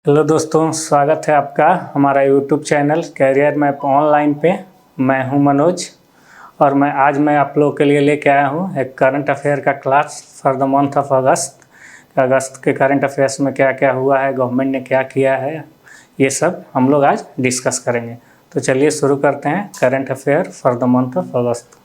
Hello दोस्तों, स्वागत है आपका हमारा YouTube channel career map online पे। मैं हूं मनोज और मैं आप लोगों के लिए लेके आया हूं एक करंट अफेयर का class for the month of August. अगस्त के करंट अफेयर्स में क्या क्या हुआ है, गवर्नमेंट ने क्या किया है, ये सब हम लोग आज डिस्कस करेंगे। तो चलिए शुरू करते हैं current affair for the month of अगस्त।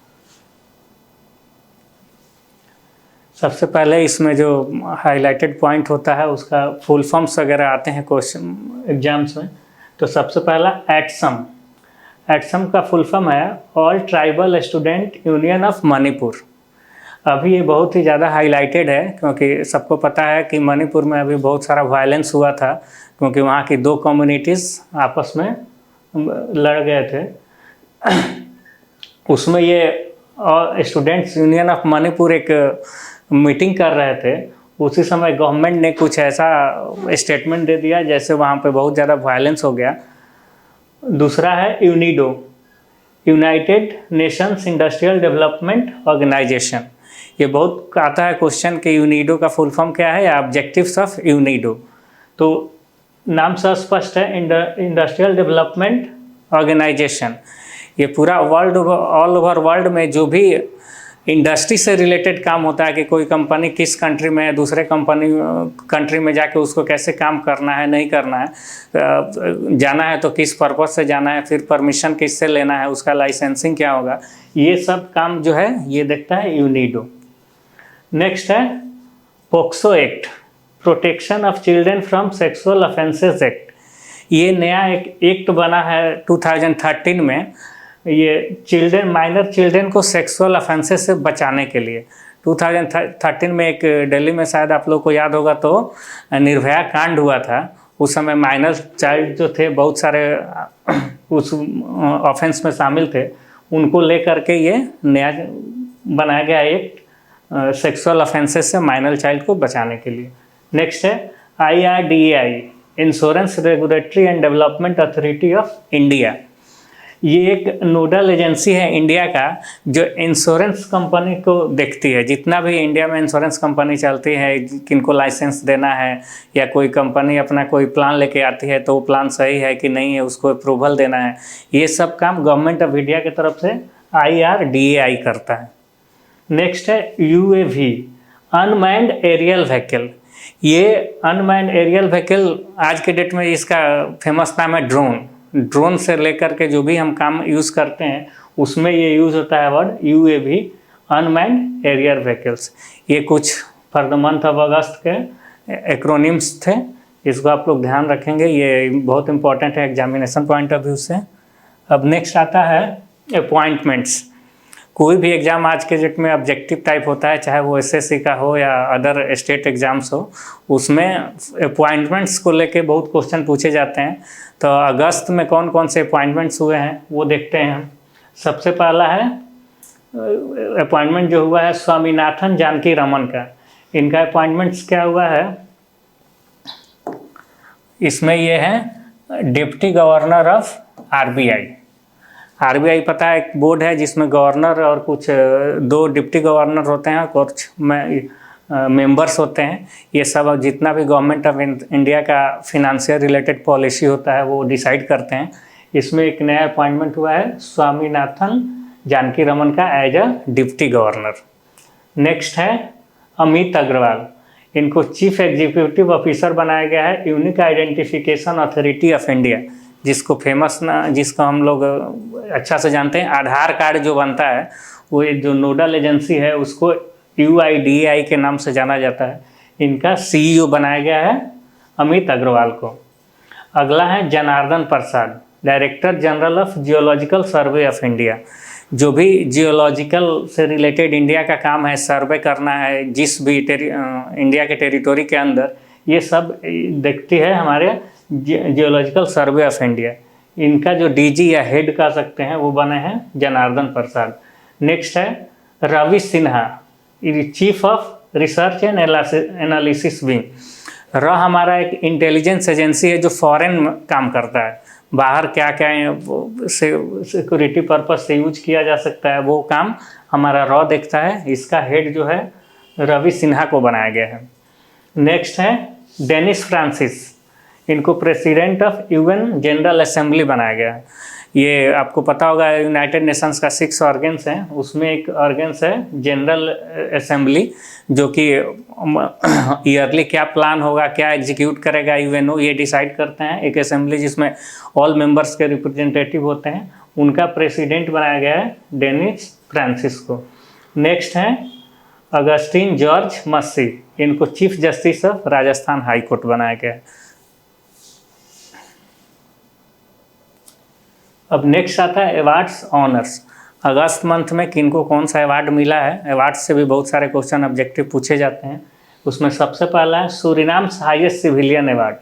सबसे पहले इसमें जो हाईलाइटेड पॉइंट होता है उसका फुल फॉर्म्स वगैरह आते हैं क्वेश्चन एग्जाम्स में। तो सबसे पहला एटसम। एटसम का फुल फॉर्म है all tribal student union of Manipur. अभी ये बहुत ही ज़्यादा हाईलाइटेड है क्योंकि सबको पता है कि मणिपुर में अभी बहुत सारा वायलेंस हुआ था क्योंकि वहाँ की दो कम्युनिटीज़ आपस में लड़ गए थे। उसमें ये स्टूडेंट्स यूनियन ऑफ मणिपुर एक मीटिंग कर रहे थे। उसी समय गवर्नमेंट ने कुछ ऐसा स्टेटमेंट दे दिया जैसे वहाँ पे बहुत ज़्यादा वायलेंस हो गया। दूसरा है UNIDO, United Nations Industrial Development Organisation. ये बहुत आता है क्वेश्चन कि यूनिडो का फुल फॉर्म क्या है या ऑब्जेक्टिव्स ऑफ यूनिडो। तो नाम से स्पष्ट है, इंडस्ट्रियल डेवलपमेंट ऑर्गेनाइजेशन। ये पूरा वर्ल्ड, ऑल ओवर वर्ल्ड में जो भी इंडस्ट्री से रिलेटेड काम होता है कि कोई कंपनी किस कंट्री में है, दूसरे कंट्री में जाके उसको कैसे काम करना है, नहीं करना है, जाना है तो किस पर्पज से जाना है, फिर परमिशन किससे लेना है, उसका लाइसेंसिंग क्या होगा, ये सब काम जो है ये देखता है यूनिडो। नेक्स्ट है POCSO act, protection of children from sexual offences act. ये नया एक एक्ट बना है 2013 में। ये माइनर चिल्ड्रेन को सेक्सुअल ऑफेंसेस से बचाने के लिए 2013 में एक दिल्ली में, शायद आप लोग को याद होगा, तो निर्भया कांड हुआ था। उस समय माइनर चाइल्ड जो थे बहुत सारे उस ऑफेंस में शामिल थे, उनको लेकर के ये नया बनाया गया एक सेक्सुअल ऑफेंसेस से माइनर चाइल्ड को बचाने के लिए। नेक्स्ट है IRDAI, insurance regulatory and development authority of India. ये एक नोडल एजेंसी है इंडिया का जो इंश्योरेंस कंपनी को देखती है। जितना भी इंडिया में इंश्योरेंस कंपनी चलती है, किनको लाइसेंस देना है या कोई कंपनी अपना कोई प्लान लेके आती है तो वो प्लान सही है कि नहीं है, उसको अप्रूवल देना है, ये सब काम गवर्नमेंट ऑफ इंडिया की तरफ से IRDAI करता है। नेक्स्ट है UAV, अनमैन्ड एरियल व्हीकल। ये अनमैन्ड एरियल व्हीकल आज के डेट में इसका फेमस नाम है ड्रोन से लेकर के जो भी हम काम यूज़ करते हैं उसमें ये यूज़ होता है word UAV, unmanned aerial vehicles. ये कुछ for the month of August के एक्रोनिम्स थे, इसको आप लोग ध्यान रखेंगे, ये बहुत इंपॉर्टेंट है एग्जामिनेशन पॉइंट ऑफ व्यू से। अब नेक्स्ट आता है अपॉइंटमेंट्स। कोई भी एग्ज़ाम आज के डेट में ऑब्जेक्टिव टाइप होता है, चाहे वो SSC का हो या अदर स्टेट एग्ज़ाम्स हो, उसमें अपॉइंटमेंट्स को लेके बहुत क्वेश्चन पूछे जाते हैं। तो अगस्त में कौन कौन से अपॉइंटमेंट्स हुए हैं वो देखते हैं हम। सबसे पहला है अपॉइंटमेंट जो हुआ है स्वामीनाथन जानकी रमन का। इनका अपॉइंटमेंट्स क्या हुआ है, इसमें ये है डिप्टी गवर्नर ऑफ RBI पता है, एक बोर्ड है जिसमें गवर्नर और कुछ दो डिप्टी गवर्नर होते हैं, कुछ मेंबर्स होते हैं। ये सब जितना भी गवर्नमेंट ऑफ इंडिया का फिनेंशियल रिलेटेड पॉलिसी होता है वो डिसाइड करते हैं। इसमें एक नया अपॉइंटमेंट हुआ है स्वामीनाथन जानकी रमन का as a deputy governor. Next है अमित अग्रवाल, इनको चीफ एग्जीक्यूटिव ऑफिसर बनाया गया है unique identification authority of India, जिसको जिसको हम लोग अच्छा से जानते हैं। आधार कार्ड जो बनता है वो जो नोडल एजेंसी है उसको UIDAI के नाम से जाना जाता है। इनका CEO बनाया गया है अमित अग्रवाल को। अगला है Janardan Prasad, director general of geological survey of India. जो भी जियोलॉजिकल से रिलेटेड इंडिया का काम है, सर्वे करना है जिस भी इंडिया के टेरिटोरी के अंदर, ये सब देखती है हमारे जियोलॉजिकल सर्वे ऑफ इंडिया। इनका जो DG या हेड कह सकते हैं वो बने हैं जनार्दन प्रसाद। नेक्स्ट है Ravi Sinha, chief of Research and Analysis Wing. हमारा एक इंटेलिजेंस एजेंसी है जो फॉरेन काम करता है, बाहर क्या क्या सिक्योरिटी पर्पज से यूज किया जा सकता है वो काम हमारा देखता है। इसका हेड जो है रवि सिन्हा को बनाया गया है। नेक्स्ट है डेनिस फ्रांसिस, इनको president of UN general assembly बनाया गया है। ये आपको पता होगा यूनाइटेड नेशंस का 6 ऑर्गन्स हैं, उसमें एक ऑर्गन्स है जनरल असेंबली, जो कि ईयरली क्या प्लान होगा, क्या एग्जीक्यूट करेगा यूएनओ, ये डिसाइड करते हैं। एक असेंबली जिसमें ऑल मेंबर्स के रिप्रेजेंटेटिव होते हैं, उनका प्रेसिडेंट बनाया गया है डेनिस फ्रांसिस्को। नेक्स्ट है अगस्टिन जॉर्ज मस्सी, इनको chief justice of Rajasthan high court बनाया गया है। अब नेक्स्ट आता है अवार्ड्स ऑनर्स। अगस्त मंथ में किनको कौन सा अवार्ड मिला है, अवार्ड से भी बहुत सारे क्वेश्चन ऑब्जेक्टिव पूछे जाते हैं। उसमें सबसे पहला है सूरीनाम हाईएस्ट सिविलियन अवार्ड।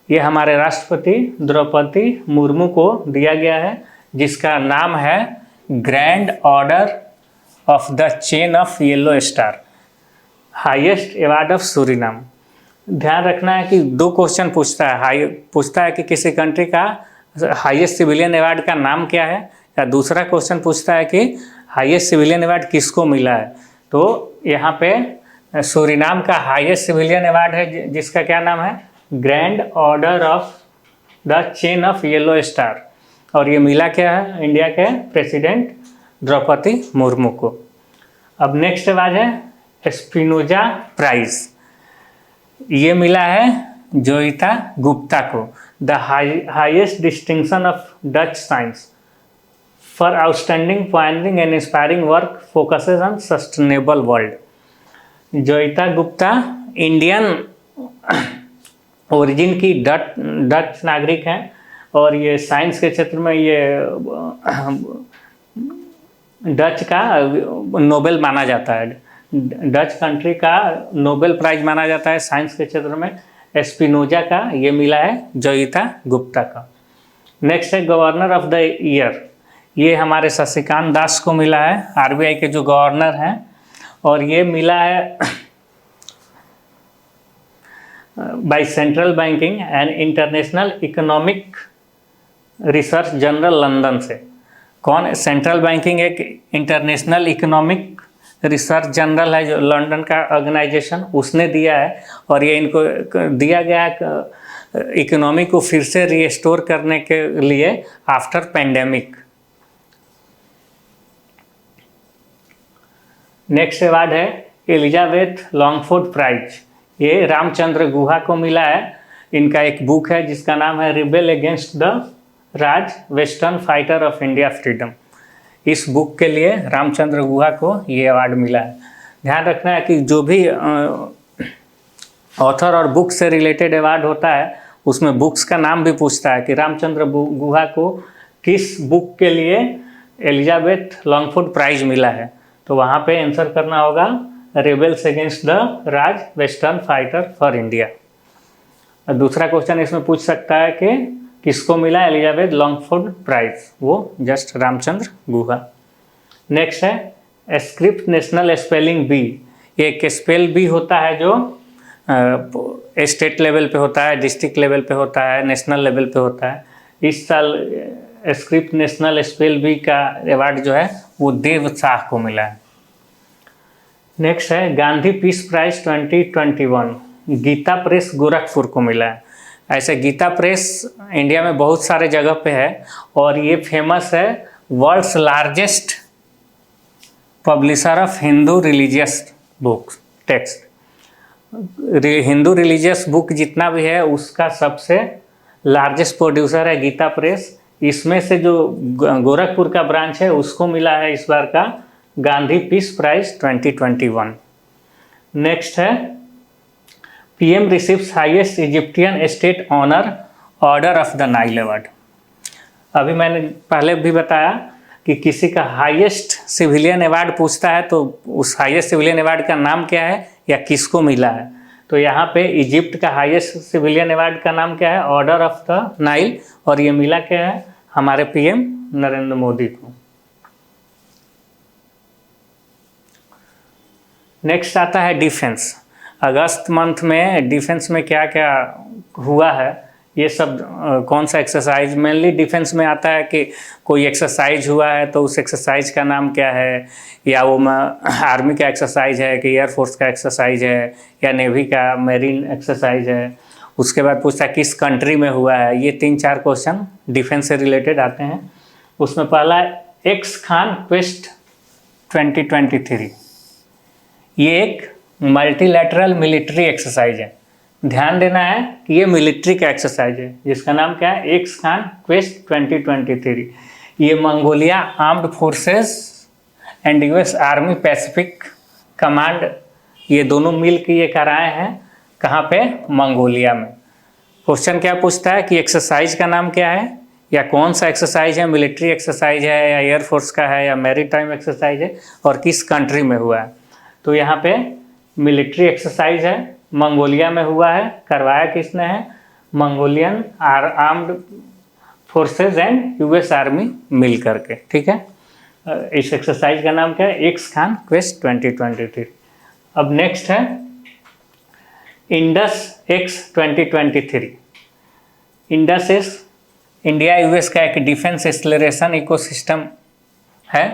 ये हमारे राष्ट्रपति द्रौपदी मुर्मू को दिया गया है, जिसका नाम है grand order of the chain of yellow star, highest award of Suriname. ध्यान रखना है कि 2 क्वेश्चन पूछता है कि किसी कंट्री का हाईएस्ट सिविलियन अवार्ड का नाम क्या है, या दूसरा क्वेश्चन पूछता है कि हाईएस्ट सिविलियन अवार्ड किसको मिला है। तो यहाँ पे सूरीनाम का हाईएस्ट सिविलियन अवार्ड है, जिसका क्या नाम है grand order of the chain of yellow star, और ये मिला क्या है इंडिया के प्रेसिडेंट द्रौपदी मुर्मू को। अब नेक्स्ट अवार्ड है स्पिनोजा प्राइज, ये मिला है जोइता गुप्ता को, the highest distinction of Dutch science for outstanding pioneering and inspiring work focuses on sustainable world. Joita Gupta Indian origin की डच नागरिक हैं, और ये साइंस के क्षेत्र में ये डच का नोबेल माना जाता है, डच कंट्री का नोबेल प्राइज माना जाता है साइंस के क्षेत्र में। स्पिनोजा का ये मिला है जोइता गुप्ता का। नेक्स्ट है गवर्नर ऑफ द ईयर, ये हमारे शशिकांत दास को मिला है, आरबीआई के जो गवर्नर हैं, और ये मिला है by central banking and international economic research journal London से। कौन? सेंट्रल बैंकिंग एक इंटरनेशनल इकोनॉमिक रिसर्च जर्नल है जो लंदन का ऑर्गेनाइजेशन, उसने दिया है, और ये इनको दिया गया है इकोनॉमी को फिर से रीस्टोर करने के लिए आफ्टर पेंडेमिक। नेक्स्ट अवार्ड है एलिजाबेथ लॉन्गफोर्ड प्राइज, ये रामचंद्र गुहा को मिला है। इनका एक बुक है जिसका नाम है rebel against the Raj, western fighter of India freedom. इस बुक के लिए रामचंद्र गुहा को ये अवार्ड मिला है। ध्यान रखना है कि जो भी ऑथर और बुक से रिलेटेड अवार्ड होता है, उसमें बुक्स का नाम भी पूछता है कि रामचंद्र गुहा को किस बुक के लिए एलिजाबेथ लॉन्गफोर्ड प्राइज मिला है, तो वहाँ पे आंसर करना होगा rebels against the Raj, western fighter for India. दूसरा क्वेश्चन इसमें पूछ सकता है कि किसको मिला एलिजाबेथ लॉन्गफोर्ड प्राइज, वो जस्ट रामचंद्र गुहा। नेक्स्ट है स्क्रिप्ट नेशनल स्पेलिंग बी, एक स्पेल बी होता है जो स्टेट लेवल पे होता है, डिस्ट्रिक्ट लेवल पे होता है, नेशनल लेवल पे होता है। इस साल स्क्रिप्ट नेशनल स्पेल बी का अवार्ड जो है वो देव शाह को मिला है। नेक्स्ट है Gandhi Peace Prize 2021, Gita Press Gorakhpur को मिला है। ऐसे गीता प्रेस इंडिया में बहुत सारे जगह पे है, और ये फेमस है world's largest publisher of Hindu religious book text. Hindu religious book जितना भी है उसका सबसे लार्जेस्ट प्रोड्यूसर है गीता प्रेस। इसमें से जो गोरखपुर का ब्रांच है उसको मिला है इस बार का गांधी पीस प्राइज 2021। नेक्स्ट है PM receives highest Egyptian state honour Order of the Nile award. अभी मैंने पहले भी बताया कि किसी का हाईएस्ट सिविलियन अवार्ड पूछता है तो उस हाईएस्ट सिविलियन अवार्ड का नाम क्या है या किसको मिला है। तो यहाँ पे इजिप्ट का हाईएस्ट सिविलियन अवार्ड का नाम क्या है, ऑर्डर ऑफ द नाइल, और ये मिला क्या है हमारे पीएम नरेंद्र मोदी को। नेक्स्ट आता है डिफेंस। अगस्त मंथ में डिफेंस में क्या क्या हुआ है, ये सब कौन सा एक्सरसाइज मेनली डिफेंस में आता है कि कोई एक्सरसाइज हुआ है तो उस एक्सरसाइज का नाम क्या है, या वो आर्मी का एक्सरसाइज है कि एयरफोर्स का एक्सरसाइज है या नेवी का मेरीन एक्सरसाइज है, उसके बाद पूछता है किस कंट्री में हुआ है। ये 3-4 क्वेश्चन डिफेंस से रिलेटेड आते हैं। उसमें पहला है एक्स खान क्वेस्ट 2023। ये एक मल्टीलैटरल मिलिट्री एक्सरसाइज है। ध्यान देना है कि ये मिलिट्री का एक्सरसाइज है जिसका नाम क्या है, एक्स खान क्वेस्ट 2023। ये Mongolia armed forces and US army Pacific command, ये दोनों मिल के ये कराए हैं। कहाँ पे? मंगोलिया में। क्वेश्चन क्या पूछता है कि एक्सरसाइज का नाम क्या है, या कौन सा एक्सरसाइज है, मिलिट्री एक्सरसाइज है या एयरफोर्स का है या मैरीटाइम एक्सरसाइज है, और किस कंट्री में हुआ है। तो यहाँ पे मिलिट्री एक्सरसाइज है, मंगोलिया में हुआ है। करवाया किसने है? Mongolian armed forces and US army मिल करके। ठीक है, इस एक्सरसाइज का नाम क्या है? Ex Khaan quest 2023। अब नेक्स्ट है Indus X 2023। Indus is India US का एक डिफेंस एक्सेलरेशन इकोसिस्टम है।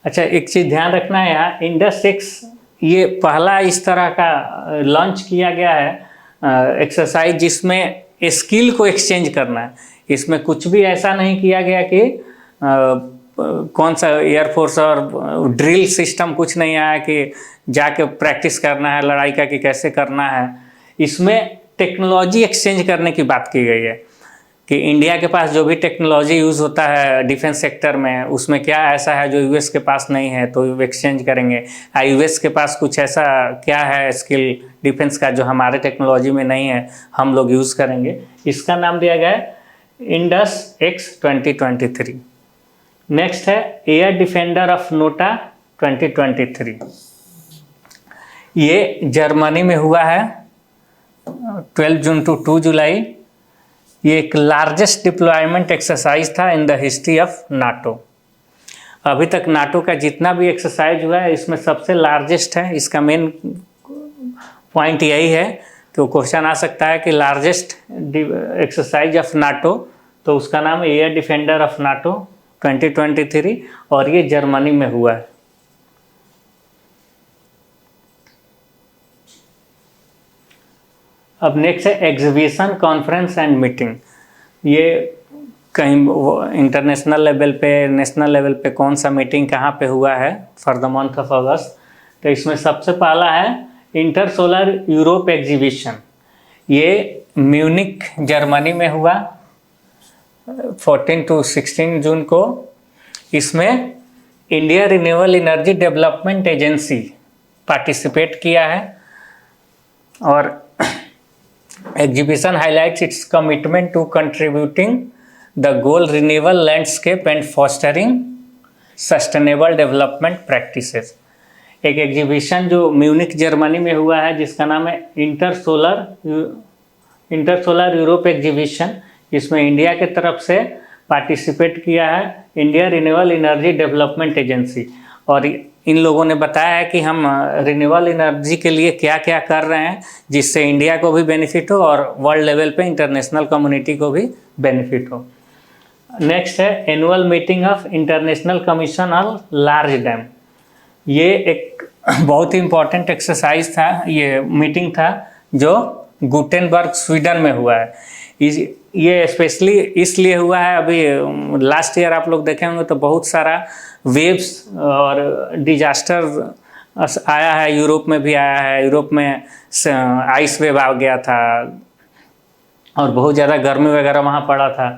अच्छा, एक चीज़ ध्यान रखना है यहाँ, इंडस एक्स ये पहला इस तरह का लॉन्च किया गया है एक्सरसाइज जिसमें स्किल को एक्सचेंज करना है। इसमें कुछ भी ऐसा नहीं किया गया कि कौन सा एयरफोर्स और ड्रिल सिस्टम कुछ नहीं आया कि जाके प्रैक्टिस करना है लड़ाई का कि कैसे करना है। इसमें टेक्नोलॉजी एक्सचेंज करने की बात की गई है कि इंडिया के पास जो भी टेक्नोलॉजी यूज़ होता है डिफेंस सेक्टर में, उसमें क्या ऐसा है जो यूएस के पास नहीं है, तो एक्सचेंज करेंगे। यूएस के पास कुछ ऐसा क्या है स्किल डिफेंस का जो हमारे टेक्नोलॉजी में नहीं है, हम लोग यूज़ करेंगे। इसका नाम दिया गया है इंडस एक्स 2023। नेक्स्ट है एयर डिफेंडर ऑफ नोटा 2023। ये जर्मनी में हुआ है 12 जून टू 2 जुलाई। ये एक लार्जेस्ट डिप्लॉयमेंट एक्सरसाइज था in the history of NATO. अभी तक नाटो का जितना भी एक्सरसाइज हुआ है इसमें सबसे लार्जेस्ट है। इसका मेन पॉइंट यही है कि वो क्वेश्चन आ सकता है कि लार्जेस्ट एक्सरसाइज ऑफ नाटो, तो उसका नाम है एयर डिफेंडर ऑफ नाटो 2023 और ये जर्मनी में हुआ है। अब नेक्स्ट है एग्जीबिशन कॉन्फ्रेंस एंड मीटिंग। ये कहीं इंटरनेशनल लेवल पे, नेशनल लेवल पे कौन सा मीटिंग कहाँ पे हुआ है for the month of August. तो इसमें सबसे पहला है इंटर सोलर यूरोप एग्जीबिशन। ये म्यूनिक जर्मनी में हुआ 14 to 16 जून को। इसमें India Renewable Energy Development Agency participate किया है और exhibition highlights its commitment to contributing the goal renewable landscape and fostering sustainable development practices. एक एग्जीबिशन जो म्यूनिक जर्मनी में हुआ है जिसका नाम है इंटर सोलर यूरोप एग्जीबिशन। इसमें इंडिया के तरफ से पार्टिसिपेट किया है India Renewable Energy Development agency. और इन लोगों ने बताया है कि हम रिन्यूएबल एनर्जी के लिए क्या क्या कर रहे हैं जिससे इंडिया को भी बेनिफिट हो और वर्ल्ड लेवल पे इंटरनेशनल कम्युनिटी को भी बेनिफिट हो। नेक्स्ट है annual meeting of international commission on large dam. ये एक बहुत ही इम्पोर्टेंट एक्सरसाइज था, ये मीटिंग था जो गुटेनबर्ग स्वीडन में हुआ है। ये स्पेशली इसलिए हुआ है, अभी लास्ट ईयर आप लोग देखे होंगे तो बहुत सारा वेव्स और डिजास्टर आया है, यूरोप में भी आया है। यूरोप में आइस वेव आ गया था और बहुत ज़्यादा गर्मी वगैरह वहाँ पड़ा था।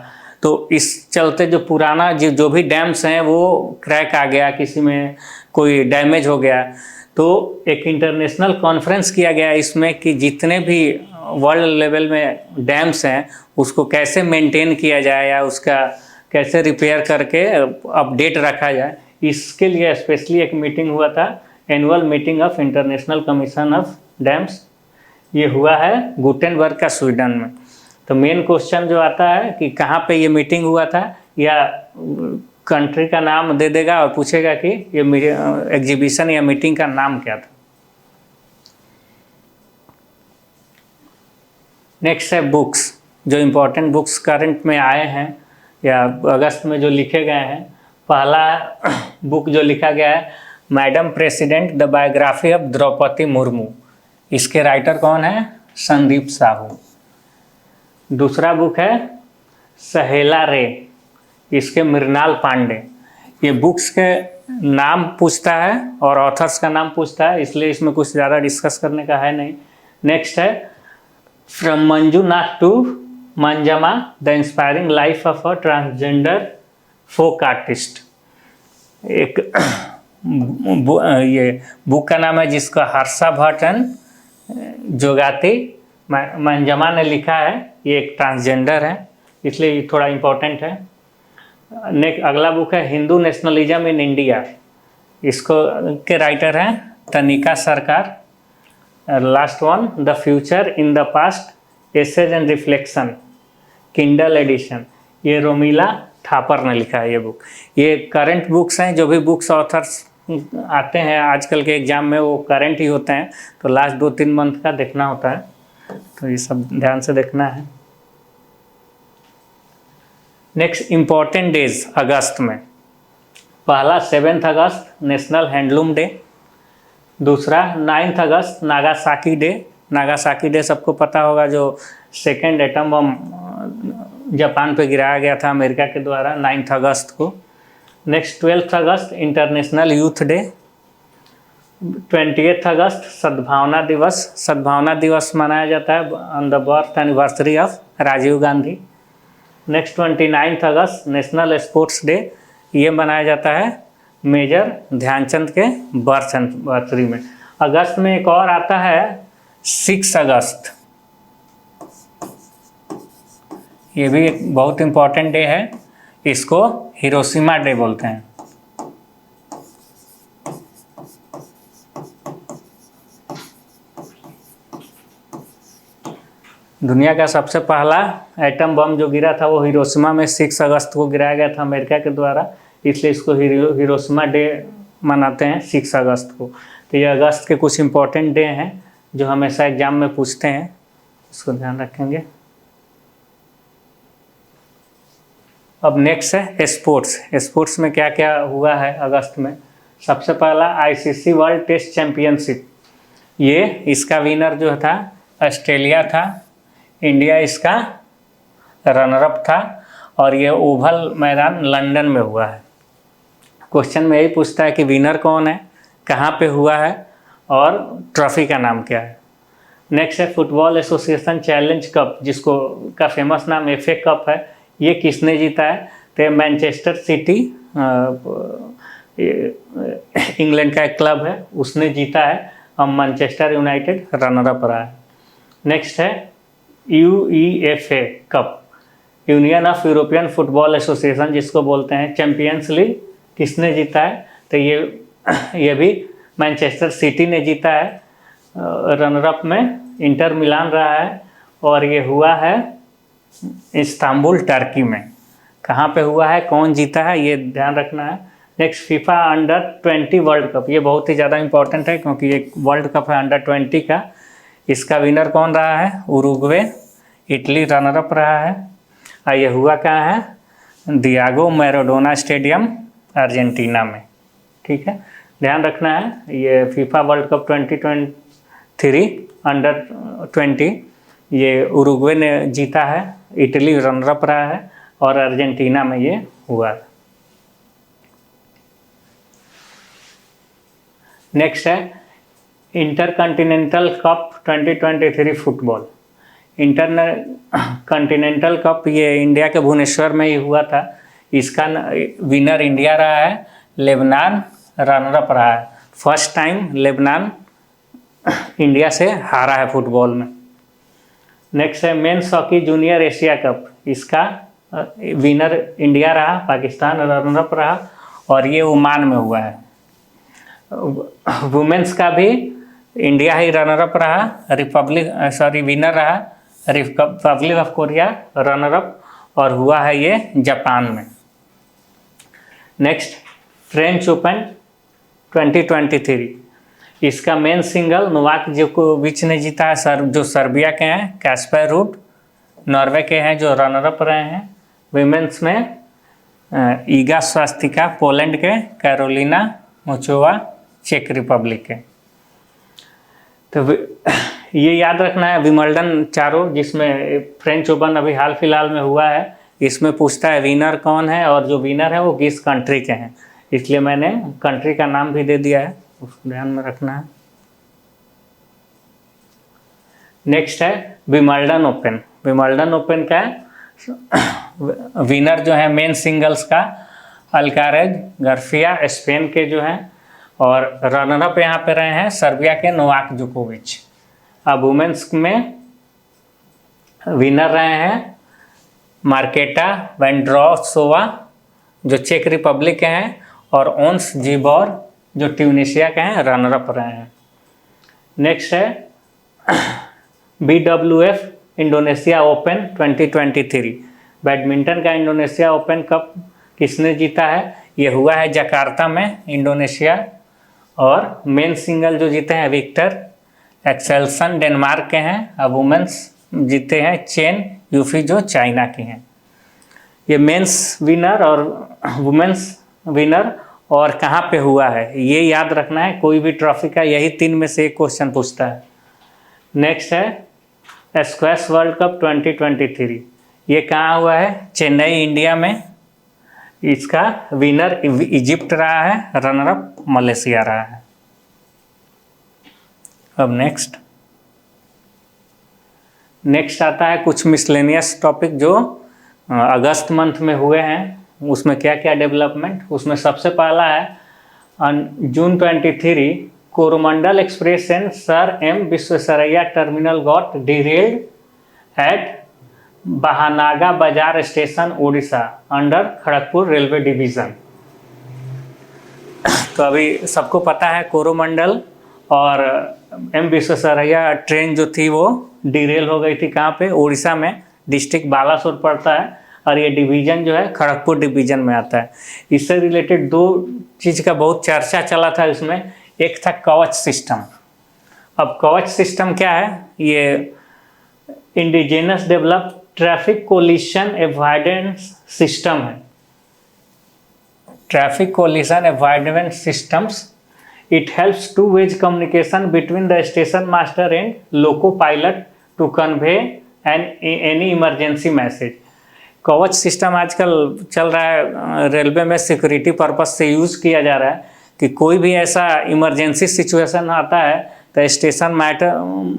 तो इस चलते जो पुराना जो भी डैम्स हैं वो क्रैक आ गया, किसी में कोई डैमेज हो गया। तो एक इंटरनेशनल कॉन्फ्रेंस किया गया इसमें कि जितने भी वर्ल्ड लेवल में डैम्स हैं उसको कैसे मेंटेन किया जाए या उसका कैसे रिपेयर करके अपडेट रखा जाए। इसके लिए स्पेशली एक मीटिंग हुआ था, annual meeting of international commission of dams. ये हुआ है गुटेनबर्ग का स्वीडन में। तो मेन क्वेश्चन जो आता है कि कहाँ पे ये मीटिंग हुआ था या कंट्री का नाम दे देगा और पूछेगा कि ये एग्जीबिशन या मीटिंग का नाम क्या था। नेक्स्ट है बुक्स, जो इम्पोर्टेंट बुक्स करंट में आए हैं या अगस्त में जो लिखे गए हैं। पहला बुक जो लिखा गया है Madam President the biography of Draupadi Murmu. इसके राइटर कौन है? संदीप साहू। दूसरा बुक है सहेला रे, इसके मृणाल पांडे। ये बुक्स के नाम पूछता है और ऑथर्स का नाम पूछता है, इसलिए इसमें कुछ ज़्यादा डिस्कस करने का है नहीं। नेक्स्ट है from Manjunath to Manjamma the inspiring life of a transgender folk artist. एक ये बुक का नाम है जिसका हर्षा भट्ट एंड जोगाती मंजमा ने लिखा है। ये एक ट्रांसजेंडर है, इसलिए ये थोड़ा इम्पोर्टेंट है। नेक्स्ट अगला बुक है हिंदू नेशनलिज्म इन इंडिया, इसको के राइटर हैं Tanika Sarkar. Last one the future in the past essays and reflection, Kindle edition, ये रोमिला थापर ने लिखा है ये बुक। ये करंट बुक्स हैं, जो भी बुक्स ऑथर्स आते हैं आजकल के एग्ज़ाम में वो करंट ही होते हैं, तो लास्ट 2-3 मंथ का देखना होता है, तो ये सब ध्यान से देखना है। नेक्स्ट इम्पॉर्टेंट डेज अगस्त में, पहला 7 अगस्त नेशनल हैंडलूम डे, दूसरा 9 अगस्त नागासाकी डे। नागासाकी डे सबको पता होगा, जो सेकेंड एटम बम जापान पे गिराया गया था अमेरिका के द्वारा 9 अगस्त को। Next 12 August International Youth Day. 28 अगस्त सद्भावना दिवस। सद्भावना दिवस मनाया जाता है on the birth anniversary of Rajiv Gandhi. Next 29 August National Sports Day, ये मनाया जाता है मेजर ध्यानचंद के बर्थ एनिवर्सरी में। अगस्त में एक और आता है 6 अगस्त, ये भी एक बहुत इम्पोर्टेंट डे है, इसको हिरोशिमा डे बोलते हैं। दुनिया का सबसे पहला एटम बम जो गिरा था वो हिरोशिमा में 6 अगस्त को गिराया गया था अमेरिका के द्वारा, इसलिए इसको हिरोशिमा डे मनाते हैं 6 अगस्त को। तो ये अगस्त के कुछ इम्पोर्टेंट डे हैं जो हमेशा एग्जाम में पूछते हैं, इसको ध्यान रखेंगे। अब नेक्स्ट है स्पोर्ट्स। स्पोर्ट्स में क्या क्या हुआ है अगस्त में? सबसे पहला आईसीसी वर्ल्ड टेस्ट चैम्पियनशिप, ये इसका विनर जो था ऑस्ट्रेलिया था, इंडिया इसका रनरअप था, और ये ओवल मैदान लंदन में हुआ है। क्वेश्चन में यही पूछता है कि विनर कौन है, कहाँ पे हुआ है और ट्रॉफी का नाम क्या है। नेक्स्ट है फुटबॉल एसोसिएशन चैलेंज कप, जिसको का फेमस नाम एफए कप है, ये किसने जीता है? तो मैनचेस्टर सिटी इंग्लैंड का एक क्लब है, उसने जीता है, और मैनचेस्टर यूनाइटेड रनरअप रहा है। नेक्स्ट है UEFA cup, union of European football association जिसको बोलते हैं, चैंपियंस लीग किसने जीता है? तो ये भी मैनचेस्टर सिटी ने जीता है। रनरअप में इंटर मिलान रहा है, और ये हुआ है इस्तांबुल टर्की में। कहाँ पे हुआ है, कौन जीता है, ये ध्यान रखना है। नेक्स्ट फीफा अंडर-20 वर्ल्ड कप, ये बहुत ही ज़्यादा इंपॉर्टेंट है क्योंकि ये वर्ल्ड कप है अंडर-20 का। इसका विनर कौन रहा है? उरुग्वे, इटली रनरअप रहा है। ये हुआ कहाँ है? डियागो मैराडोना स्टेडियम अर्जेंटीना में। ठीक है, ध्यान रखना है। ये फीफा वर्ल्ड कप 2023 अंडर-20 ये उरुग्वे ने जीता है, इटली रनरअप रहा है, और अर्जेंटीना में ये हुआ। नेक्स्ट है intercontinental cup 2023 football. Intercontinental cup ये इंडिया के भुवनेश्वर में ही हुआ था। इसका विनर इंडिया रहा है, लेबनान रनरअप रहा है। फर्स्ट टाइम लेबनान इंडिया से हारा है फुटबॉल में। नेक्स्ट है men's hockey junior Asia cup, इसका विनर इंडिया रहा, पाकिस्तान रनरअप रहा, और ये ओमान में हुआ है। वुमेन्स का भी इंडिया ही रनरअप रहा, विनर रहा, रिपब्लिक ऑफ कोरिया रनरअप, और हुआ है ये जापान में। नेक्स्ट फ्रेंच ओपन 2023, इसका मेन सिंगल नोवाक जोकोविच ने जीता है, जो सर्बिया के हैं। कैस्पर रूड नॉर्वे के हैं जो रनरअप रहे हैं। विमेंस में ईगा स्वास्तिका पोलैंड के, कैरोलिना मुचोवा चेक रिपब्लिक के। तो ये याद रखना है विंबलडन चारों, जिसमें फ्रेंच ओपन अभी हाल फिलहाल में हुआ है, इसमें पूछता है विनर कौन है और जो विनर है वो किस कंट्री के हैं, इसलिए मैंने कंट्री का नाम भी दे दिया है, उसको ध्यान में रखना है। नेक्स्ट है विंबलडन ओपन। विंबलडन ओपन का विनर जो है मेन सिंगल्स का अल्कारेज गार्सिया स्पेन के जो हैं, और रनरअप यहाँ पे रहे हैं सर्बिया के नोवाक जोकोविच। अब वुमेन्स में विनर रहे हैं मार्केटा वेंड्रोसोवा जो चेक रिपब्लिक के हैं, और ओन्स जिबोर जो ट्यूनिशिया के हैं, रनरअप रहे हैं। नेक्स्ट है BWF इंडोनेशिया ओपन 2023। बैडमिंटन का इंडोनेशिया ओपन कप किसने जीता है? ये हुआ है जकार्ता में, इंडोनेशिया। और मेन सिंगल जो जीते हैं विक्टर एक्सेल्सन डेनमार्क के हैं। अब वुमेन्स जीते हैं चेन यूफी जो चाइना की हैं। ये मेंस विनर और वुमेन्स विनर और कहाँ पे हुआ है ये याद रखना है। कोई भी ट्रॉफी का यही 3 में से एक क्वेश्चन पूछता है। नेक्स्ट है स्क्वैश वर्ल्ड कप 2023। ये कहाँ हुआ है? चेन्नई इंडिया में। इसका विनर इजिप्ट रहा है, रनरअप मलेशिया रहा है। अब नेक्स्ट आता है कुछ मिसलेनियस टॉपिक जो अगस्त मंथ में हुए हैं, उसमें क्या क्या डेवलपमेंट। उसमें सबसे पहला है June 23 Coromandel express and sir M Visvesvaraya terminal got derailed at Bahanaga Bazar station Odisha under Kharagpur railway division. तो अभी सबको पता है कोरोमंडल और एम विश्वेश्वरैया ट्रेन जो थी वो डिरेल हो गई थी। कहाँ पे? उड़ीसा में, डिस्ट्रिक्ट बालासोर पड़ता है और ये डिवीज़न जो है खड़गपुर डिवीज़न में आता है। इससे रिलेटेड 2 चीज़ का बहुत चर्चा चला था इसमें। एक था कवच सिस्टम। अब कवच सिस्टम क्या है? ये indigenous develop traffic collision avoidance system है। Traffic collision avoidance systems it helps to wage communication between the station master and loco pilot to convey any emergency message. Kavach system आजकल चल रहा है रेलवे में, सिक्योरिटी पर्पस से use किया जा रहा है कि कोई भी ऐसा इमरजेंसी सिचुएशन आता है तो स्टेशन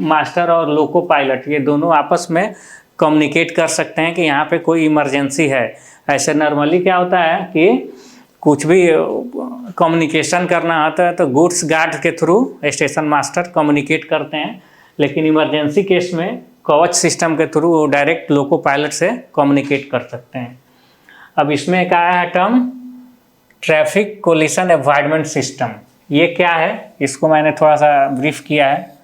मास्टर और लोको पायलट ये दोनों आपस में कम्युनिकेट कर सकते हैं कि यहाँ पे कोई इमरजेंसी है। ऐसे नॉर्मली क्या होता है कि कुछ भी कम्युनिकेशन करना होता है तो गुड्स गार्ड के थ्रू स्टेशन मास्टर कम्युनिकेट करते हैं, लेकिन इमरजेंसी केस में कवच सिस्टम के थ्रू वो डायरेक्ट लोको पायलट से कम्युनिकेट कर सकते हैं। अब इसमें एक आया है टर्म ट्रैफिक कोलिशन अवॉइडमेंट सिस्टम। ये क्या है? इसको मैंने थोड़ा सा ब्रीफ किया है।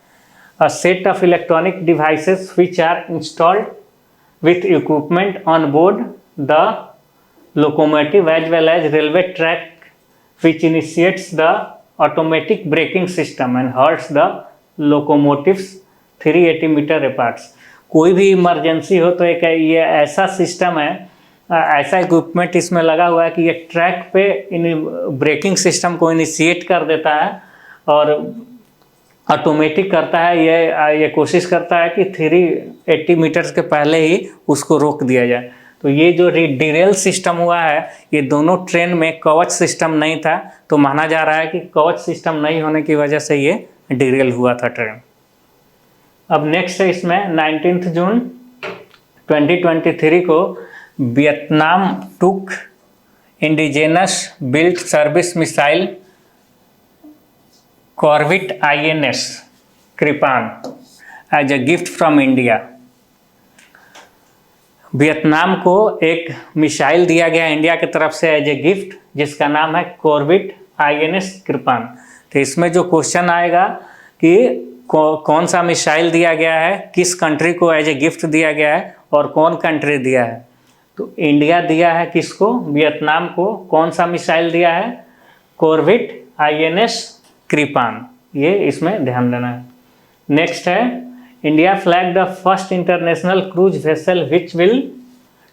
A set of electronic devices which are installed with equipment on board the locomotive as well as railway track which initiates the automatic braking system and halts the locomotives 380 meter apart। कोई भी emergency हो तो एक ये ऐसा system है, ऐसा equipment इसमें लगा हुआ है कि ये ट्रैक पे इन ब्रेकिंग सिस्टम को इनिशिएट कर देता है और ऑटोमेटिक करता है। ये कोशिश करता है कि 380 मीटर्स के पहले ही उसको रोक दिया जाए। तो ये जो डिरेल सिस्टम हुआ है, ये दोनों ट्रेन में कवच सिस्टम नहीं था, तो माना जा रहा है कि कवच सिस्टम नहीं होने की वजह से ये डिरेल हुआ था ट्रेन। अब नेक्स्ट है इसमें 19 जून 2023 को Vietnam took indigenous built service missile corvette INS Kirpan as a gift from India. Vietnam को एक मिसाइल दिया गया इंडिया की तरफ से एज ए गिफ्ट, जिसका नाम है कॉर्विट INS कृपान। तो इसमें जो क्वेश्चन आएगा कि कौन सा मिसाइल दिया गया है, किस कंट्री को एज ए गिफ्ट दिया गया है और कौन कंट्री दिया है। तो इंडिया दिया है किसको? वियतनाम को। कौन सा मिसाइल दिया है? कॉर्विट INS कृपान। ये इसमें ध्यान देना है। नेक्स्ट है India flag the first international cruise vessel which will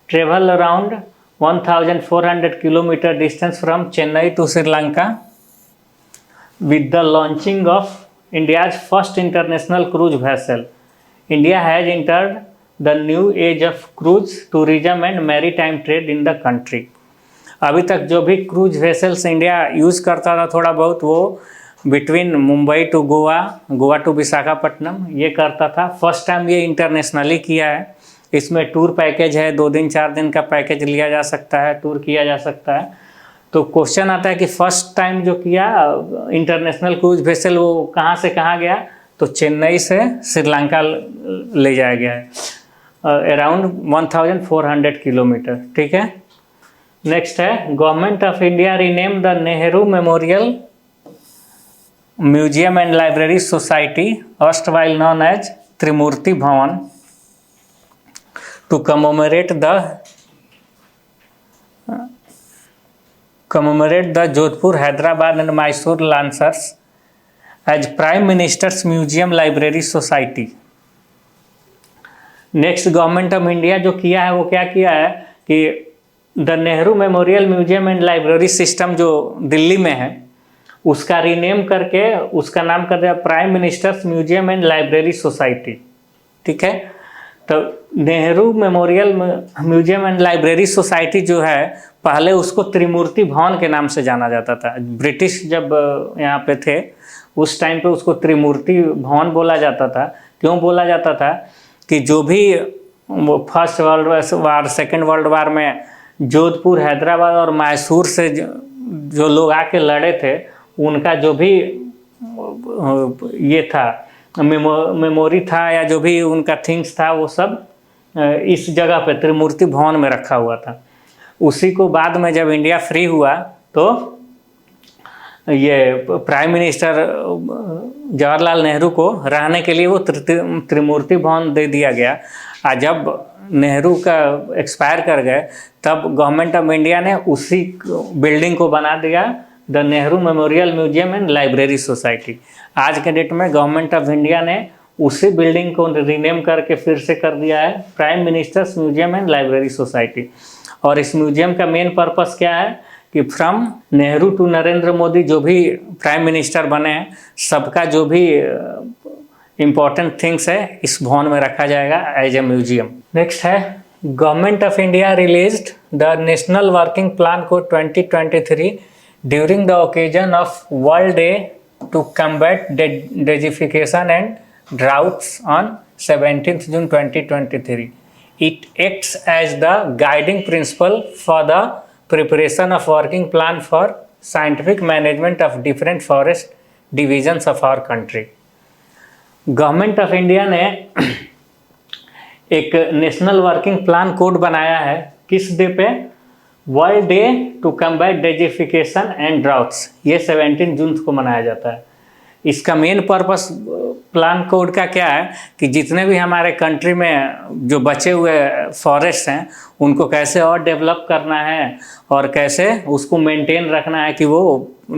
travel around 1400 kilometre distance from Chennai to Sri Lanka with the launching of India's first international cruise vessel. India has entered the new age of cruise tourism and maritime trade in the country. अभी तक जो भी cruise vessels India use करता था थोड़ा बहुत, वो between Mumbai to Goa, Goa to Visakhapatnam ये करता था। फर्स्ट टाइम ये इंटरनेशनली किया है। इसमें टूर पैकेज है, 2 दिन 4 दिन का पैकेज लिया जा सकता है, टूर किया जा सकता है। तो क्वेश्चन आता है कि फर्स्ट टाइम जो किया इंटरनेशनल क्रूज वेसल वो कहाँ से कहाँ गया, तो चेन्नई से श्रीलंका ले जाया गया है, अराउंड 1400 किलोमीटर। ठीक है। नेक्स्ट है, government of India rename the Nehru memorial museum and library society erstwhile known as त्रिमूर्ति भवन to commemorate the Jodhpur, Hyderabad and Mysore Lancers as Prime Minister's Museum Library Society. Next government of India जो किया है वो क्या किया है कि the Nehru memorial museum and library system जो दिल्ली में है उसका रीनेम करके उसका नाम कर दिया prime ministers museum and library society. ठीक है। तो Nehru memorial museum and library society जो है पहले उसको त्रिमूर्ति भवन के नाम से जाना जाता था। ब्रिटिश जब यहाँ पे थे उस टाइम पे उसको त्रिमूर्ति भवन बोला जाता था। क्यों बोला जाता था कि जो भी वो first world war, second world war में जोधपुर, हैदराबाद और मैसूर से जो लोग आके लड़े थे उनका जो भी ये था मेमोरी था या जो भी उनका थिंग्स था वो सब इस जगह पे त्रिमूर्ति भवन में रखा हुआ था। उसी को बाद में जब इंडिया फ्री हुआ तो ये प्राइम मिनिस्टर जवाहरलाल नेहरू को रहने के लिए वो त्रिमूर्ति भवन दे दिया गया। और जब नेहरू का एक्सपायर कर गए तब गवर्नमेंट ऑफ इंडिया ने उसी बिल्डिंग को बना दिया the Nehru memorial museum and library society. आज के डेट में गवर्नमेंट ऑफ इंडिया ने उसी बिल्डिंग को रीनेम करके फिर से कर दिया है prime ministers museum and library society. और इस म्यूजियम का मेन पर्पस क्या है कि फ्रॉम नेहरू टू नरेंद्र मोदी जो भी प्राइम मिनिस्टर बने हैं सबका जो भी इम्पोर्टेंट थिंग्स है इस भवन में रखा जाएगा एज ए म्यूजियम। नेक्स्ट है, government of India released the national working plan को 2023 during the occasion of world day to combat desertification and droughts on 17 June 2023. It acts as the guiding principle for the preparation of working plan for scientific management of different forest divisions of our country. Government of India ने एक national working plan code बनाया है किस day पे, world day to combat desertification and droughts. ये 17 जून को मनाया जाता है। इसका मेन पर्पस प्लान कोड का क्या है कि जितने भी हमारे कंट्री में जो बचे हुए फॉरेस्ट हैं उनको कैसे और डेवलप करना है और कैसे उसको मेंटेन रखना है कि वो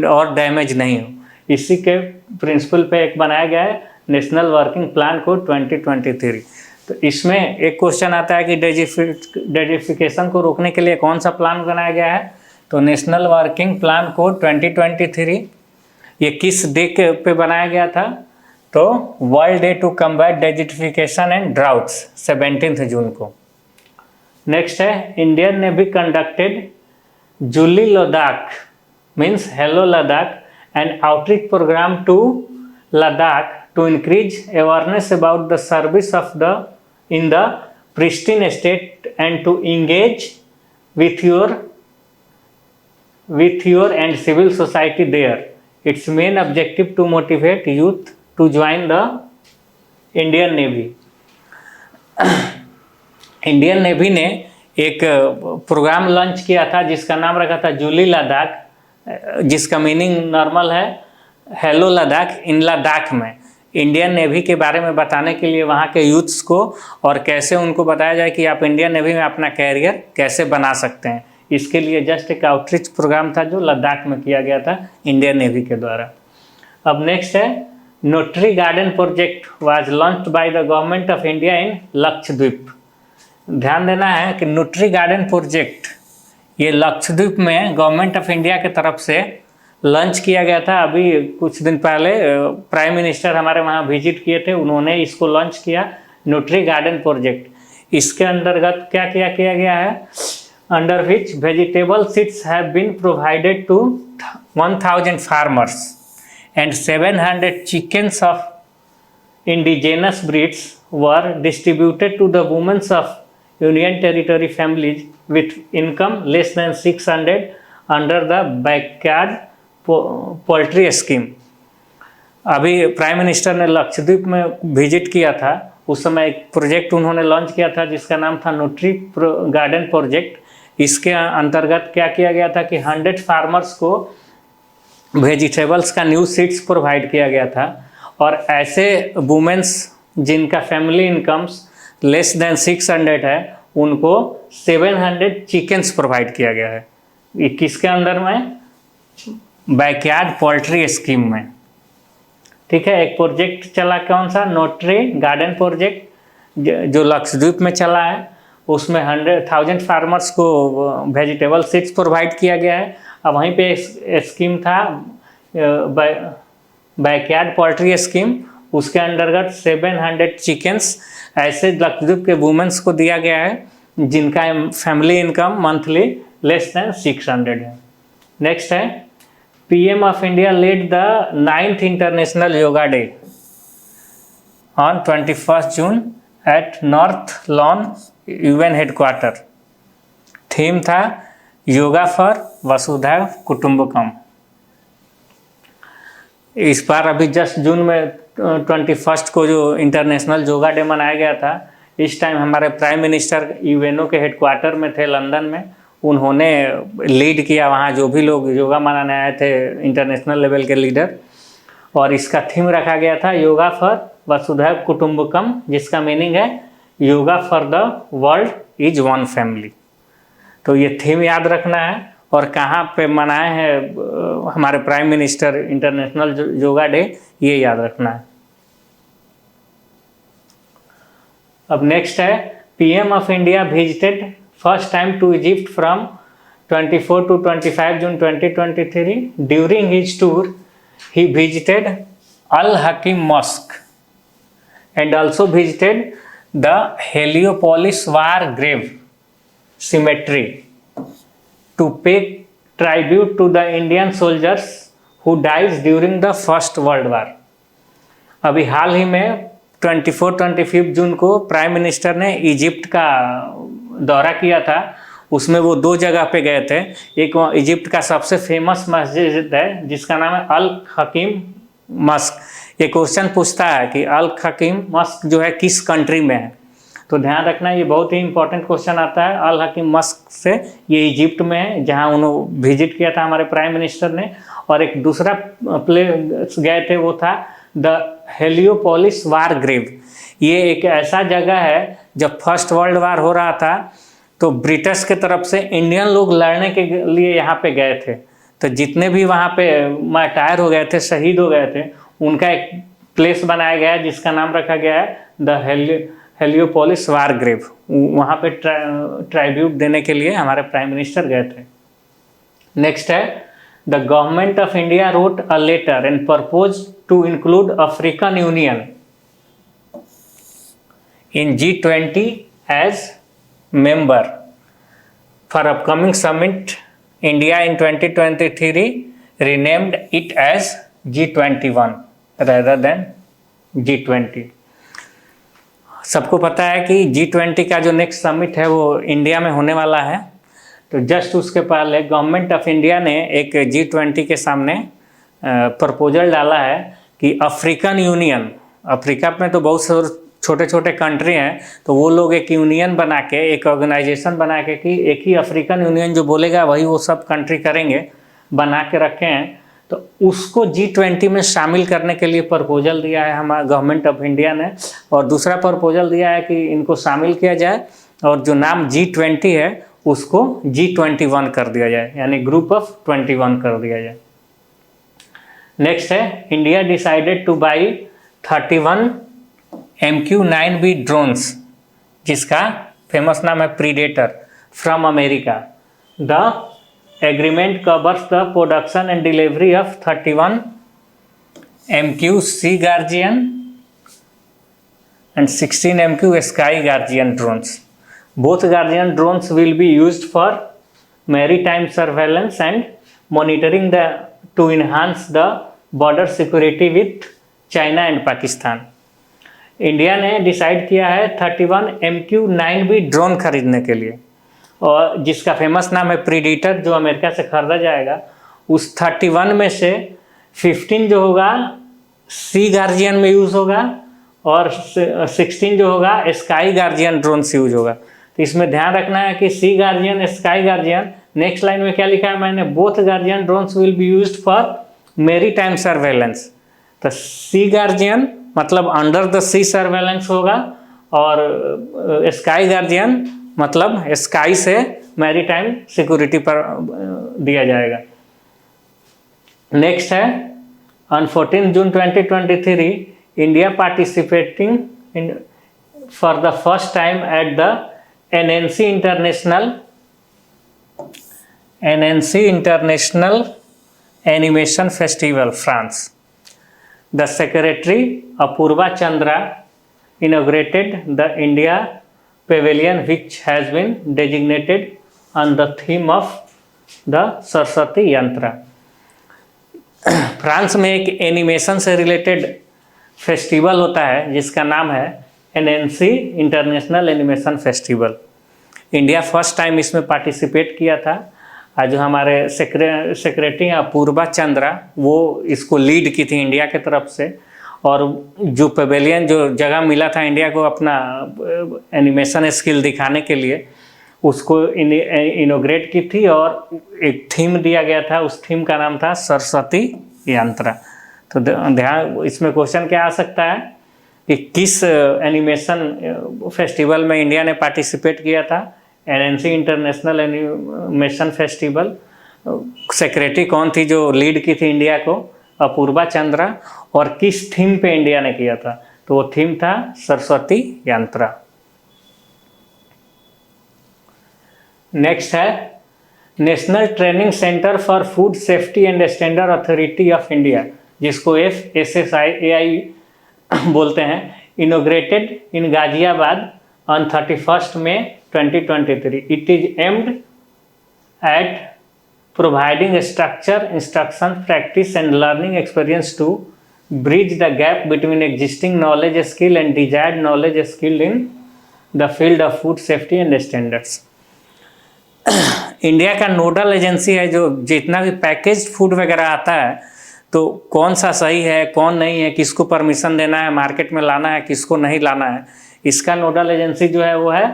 और डैमेज नहीं हो। इसी के प्रिंसिपल पे एक बनाया गया है नेशनल वर्किंग प्लान कोड 2023। तो इसमें एक क्वेश्चन आता है कि डेजिफिकेशन को रोकने के लिए कौन सा प्लान बनाया गया है, तो नेशनल वर्किंग प्लान कोड 2023। ये किस डे पे बनाया गया था, तो world day to combat desertification and droughts 17 जून को। नेक्स्ट है, Indian navy conducted Julley Ladakh means hello Ladakh and outreach program to Ladakh to increase awareness about the service of in the pristine state and to engage with your and civil society there. Its main objective to motivate youth to join the Indian Navy. Indian navy ने एक programme launch किया था जिसका नाम रखा था जूली लद्दाख, जिसका meaning normal है हेलो लद्दाख। इन लद्दाख में इंडियन नेवी के बारे में बताने के लिए वहाँ के यूथ्स को और कैसे उनको बताया जाए कि आप इंडियन नेवी में अपना कैरियर कैसे बना सकते हैं, इसके लिए जस्ट एक आउटरीच प्रोग्राम था जो लद्दाख में किया गया था इंडियन नेवी के द्वारा। अब नेक्स्ट है, notary garden project was launched by the Government of India in Lakshadweep. ध्यान देना है कि नोटरी गार्डन प्रोजेक्ट ये लक्षद्वीप में गवर्नमेंट ऑफ इंडिया के तरफ से लॉन्च किया गया था। अभी कुछ दिन पहले प्राइम मिनिस्टर हमारे वहाँ विजिट किए थे, उन्होंने इसको लॉन्च किया, न्यूट्री गार्डन प्रोजेक्ट। इसके अंतर्गत क्या किया गया है, under which vegetable seeds have been provided to 1000 farmers and 700 chickens of indigenous breeds were distributed to the women of Union Territory families with income less than 600 under the backyard poultry scheme। अभी prime minister ने लक्षद्वीप में visit किया था, उस समय एक project उन्होंने launch किया था जिसका नाम था न्यूट्री गार्डन प्रोजेक्ट। इसके अंतर्गत क्या किया गया था कि 100 फार्मर्स को वेजिटेबल्स का न्यू सीड्स प्रोवाइड किया गया था, और ऐसे वुमेन्स जिनका फैमिली इनकम्स लेस देन 600 है उनको 700 चिकन्स प्रोवाइड किया गया है। ये किसके अंदर में, बैकयार्ड पोल्ट्री स्कीम में। ठीक है, एक प्रोजेक्ट चला कौन सा, न्यूट्री गार्डन प्रोजेक्ट जो लक्षद्वीप में चला है, उसमें 100,000 फार्मर्स को वेजिटेबल सीड्स प्रोवाइड किया गया है। अब वहीं पे स्कीम था बैकयार्ड पोल्ट्री स्कीम, उसके अंतर्गत 700 चिकन्स ऐसे लक्षद्वीप के वुमेन्स को दिया गया है जिनका family income monthly less than 600 है। नेक्स्ट है, PM of India led the 9th International Yoga Day on 21 June at North Lawn UN headquarters. Theme था योगा फॉर वसुधैव कुटुंबकम। इस बार अभी जस्ट जून में 21 को जो इंटरनेशनल योगा डे मनाया गया था, इस टाइम हमारे प्राइम मिनिस्टर UNO के हेडक्वार्टर में थे लंदन में, उन्होंने लीड किया वहाँ जो भी लोग योगा मनाने आए थे इंटरनेशनल लेवल के लीडर, और इसका थीम रखा गया था योगा फॉर वसुधैव कुटुंबकम, जिसका मीनिंग है yoga for the world is one family. तो ये थीम याद रखना है, और कहाँ पे मनाए हैं हमारे Prime Minister International Yoga Day, ये याद रखना है। अब नेक्स्ट है, PM of India visited first time to Egypt from 24 to 25 June 2023। During his tour he visited Al Hakim mosque and also visited the Heliopolis war grave cemetery to pay tribute to the Indian soldiers who died during the First World War। अभी हाल ही में 24-25 जून को prime minister ने Egypt का दौरा किया था। उसमें वो 2 जगह पे गए थे। एक इजिप्ट का सबसे फेमस मस्जिद है जिसका नाम है अल हकीम मस्क। ये क्वेश्चन पूछता है कि अल हकीम मस्क जो है किस कंट्री में है, तो ध्यान रखना ये बहुत ही इंपॉर्टेंट क्वेश्चन आता है। अल हकीम मस्क से ये इजिप्ट में है जहाँ उन्होंने विजिट किया था हमारे प्राइम मिनिस्टर ने। और एक दूसरा प्लेस गए थे वो था द हेलियोपोलिस वार ग्रेव। ये एक ऐसा जगह है जब फर्स्ट वर्ल्ड वार हो रहा था तो ब्रिटिश के तरफ से इंडियन लोग लड़ने के लिए यहाँ पे गए थे, तो जितने भी वहाँ पे मार्टायर हो गए थे, शहीद हो गए थे, उनका एक प्लेस बनाया गया है जिसका नाम रखा गया है द हेलियोपोलिस वार ग्रेव। वहाँ पे ट्राइब्यूट देने के लिए हमारे प्राइम मिनिस्टर गए थे। नेक्स्ट है, the Government of India wrote a letter and propose to include African Union in G20 as member for upcoming summit India in 2023 renamed it as G21 rather than G20। सबको पता है कि G20 का जो next summit है वो India में होने वाला है, तो जस्ट उसके पहले गवर्नमेंट ऑफ इंडिया ने एक G20 के सामने प्रपोजल डाला है कि अफ्रीकन यूनियन, अफ्रीका में तो बहुत छोटे छोटे कंट्री हैं, तो वो लोग एक यूनियन बना के, एक ऑर्गेनाइजेशन बना के कि एक ही अफ्रीकन यूनियन जो बोलेगा वही वो सब कंट्री करेंगे, बना के रखे हैं। तो उसको G20 में शामिल करने के लिए प्रपोजल दिया है हमारा गवर्नमेंट ऑफ इंडिया ने। और दूसरा प्रपोजल दिया है कि इनको शामिल किया जाए और जो नाम G20 है उसको G21 कर दिया जाए, यानी ग्रुप ऑफ 21 कर दिया जाए। नेक्स्ट है, India decided two by 31 MQ-9B drones, जिसका फेमस नाम है predator, from America. The agreement covers the production and delivery of 31 MQ Sea Guardian and 16 MQ Sky Guardian drones. Both Guardian drones will be used for maritime surveillance and monitoring to enhance the border security with China and Pakistan. India ने decide किया है 31 MQ-9B drone खरीदने के लिए, और जिसका famous नाम है प्रीडेटर, जो अमेरिका से खरीदा जाएगा। उस 31 में से 15 जो होगा सी गार्जियन में यूज़ होगा और 16 जो होगा स्काई गार्जियन ड्रोन से यूज होगा। तो इसमें ध्यान रखना है कि sea guardian, sky guardian. Next line में क्या लिखा है मैंने, both guardian drones will be used for maritime surveillance. तो सी गार्जियन मतलब अंडर द सी सर्वेलेंस होगा, और स्काई गार्जियन मतलब स्काई से मैरी टाइम सिक्योरिटी पर दिया जाएगा। नेक्स्ट है, ऑन 14 जून 2023 India participating in for the first time at the NNC International Animation Festival, France. The Secretary Apurva Chandra inaugurated the India Pavilion, which has been designated on the theme of the Saraswati यंत्र। France में एक animation से related festival होता है जिसका नाम है NNC international animation festival. India first time इसमें पार्टिसिपेट किया था। जो हमारे सेक्रेटरी अपूर्वा चंद्रा, वो इसको लीड की थी इंडिया के तरफ से, और जो पवेलियन जो जगह मिला था इंडिया को अपना एनिमेशन स्किल दिखाने के लिए, उसको इनोग्रेट की थी, और एक थीम दिया गया था। उस थीम का नाम था सरस्वती यंत्र। तो ध्यान, इसमें क्वेश्चन क्या आ सकता है कि किस एनिमेशन फेस्टिवल में इंडिया ने पार्टिसिपेट किया था। NNC international animation festival, secretary कौन थी जो लीड की थी इंडिया को, अपूर्वा चंद्रा, और किस थीम पे इंडिया ने किया था, तो वो थीम था सरस्वती यंत्र। नेक्स्ट है, national training centre for food safety and standard authority of India, जिसको FSSAI बोलते हैं, inaugurated in Ghaziabad on 31st May 2023. It is aimed at providing structure, instruction, practice and learning experience to bridge the gap between existing knowledge skill and desired knowledge skill in the field of food safety and standards. India का nodal agency है जो जितना भी package food वगैरह आता है, तो कौन सा सही है कौन नहीं है, किसको परमिशन देना है, मार्केट में लाना है, किसको नहीं लाना है, इसका नोडल एजेंसी जो है वो है